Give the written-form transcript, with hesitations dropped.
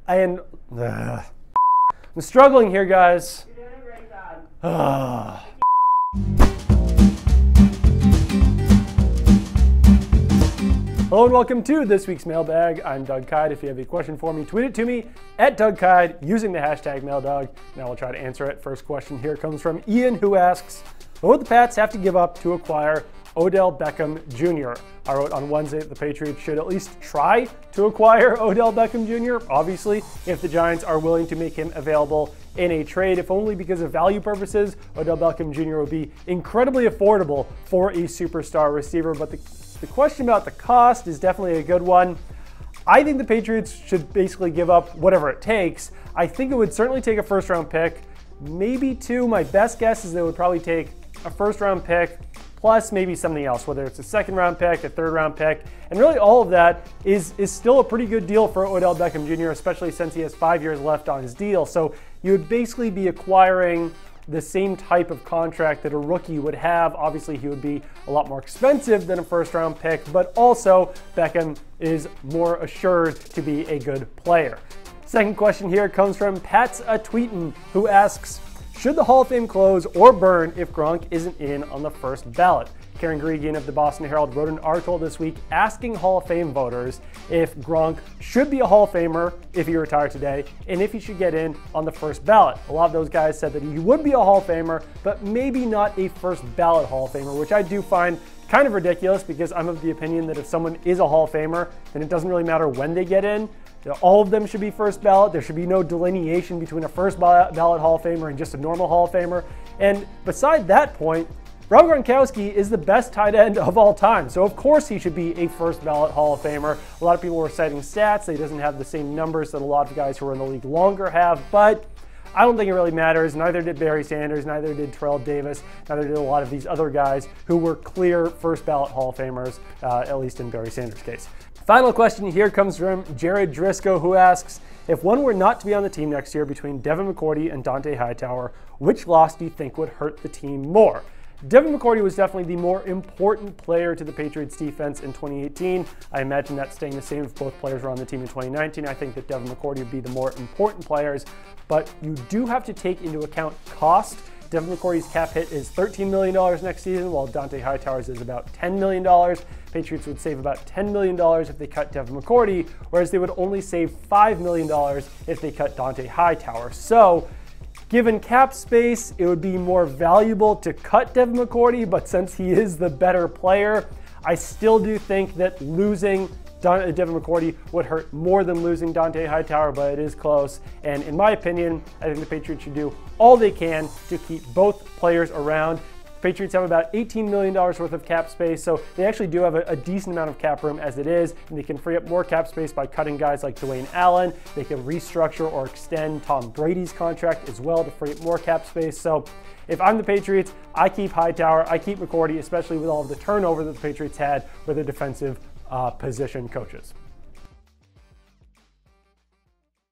And I'm struggling here, guys. You're doing a great job. Hello and welcome to this week's Mailbag. I'm Doug Kyed. If you have a question for me, tweet it to me at Doug Kyed using the hashtag MailDog, and I will try to answer it. First question here comes from Ian, who asks, what would the Pats have to give up to acquire Odell Beckham Jr.? I wrote on Wednesday that the Patriots should at least try to acquire Odell Beckham Jr. Obviously, if the Giants are willing to make him available in a trade, if only because of value purposes. Odell Beckham Jr. would be incredibly affordable for a superstar receiver, but the question about the cost is definitely a good one. I think the Patriots should basically give up whatever it takes. I think it would certainly take a first-round pick, maybe two. My best guess is they would probably take a first-round pick plus maybe something else, whether it's a second-round pick, a third-round pick, and really all of that is still a pretty good deal for Odell Beckham Jr., especially since he has 5 years left on his deal. So you would basically be acquiring the same type of contract that a rookie would have. Obviously, he would be a lot more expensive than a first-round pick, but also Beckham is more assured to be a good player. Second question here comes from Pat's a Tweetin', who asks, should the Hall of Fame close or burn if Gronk isn't in on the first ballot? Karen Gregan of the Boston Herald wrote an article this week asking Hall of Fame voters if Gronk should be a Hall of Famer if he retired today and if he should get in on the first ballot. A lot of those guys said that he would be a Hall of Famer, but maybe not a first ballot Hall of Famer, which I do find kind of ridiculous because I'm of the opinion that if someone is a Hall of Famer, then it doesn't really matter when they get in. All of them should be first ballot. There should be no delineation between a first ballot Hall of Famer and just a normal Hall of Famer. And beside that point, Rob Gronkowski is the best tight end of all time. So of course he should be a first ballot Hall of Famer. A lot of people were citing stats that he doesn't have the same numbers that a lot of guys who are in the league longer have, but I don't think it really matters. Neither did Barry Sanders, neither did Terrell Davis, neither did a lot of these other guys who were clear first ballot Hall of Famers, at least in Barry Sanders' case. Final question here comes from Jared Driscoll, who asks, if one were not to be on the team next year between Devin McCourty and Dont'a Hightower, which loss do you think would hurt the team more? Devin McCourty was definitely the more important player to the Patriots defense in 2018. I imagine that's staying the same if both players were on the team in 2019. I think that Devin McCourty would be the more important players, but you do have to take into account cost. Devin McCourty's cap hit is $13 million next season, while Dont'a Hightower's is about $10 million. Patriots would save about $10 million if they cut Devin McCourty, whereas they would only save $5 million if they cut Dont'a Hightower. So, given cap space, it would be more valuable to cut Devin McCourty, but since he is the better player, I still do think that losing Devin McCourty would hurt more than losing Dont'a Hightower, but it is close. And in my opinion, I think the Patriots should do all they can to keep both players around. Patriots have about $18 million worth of cap space, so they actually do have a decent amount of cap room as it is, and they can free up more cap space by cutting guys like Dwayne Allen. They can restructure or extend Tom Brady's contract as well to free up more cap space. So if I'm the Patriots, I keep Hightower, I keep McCourty, especially with all of the turnover that the Patriots had with their defensive position coaches.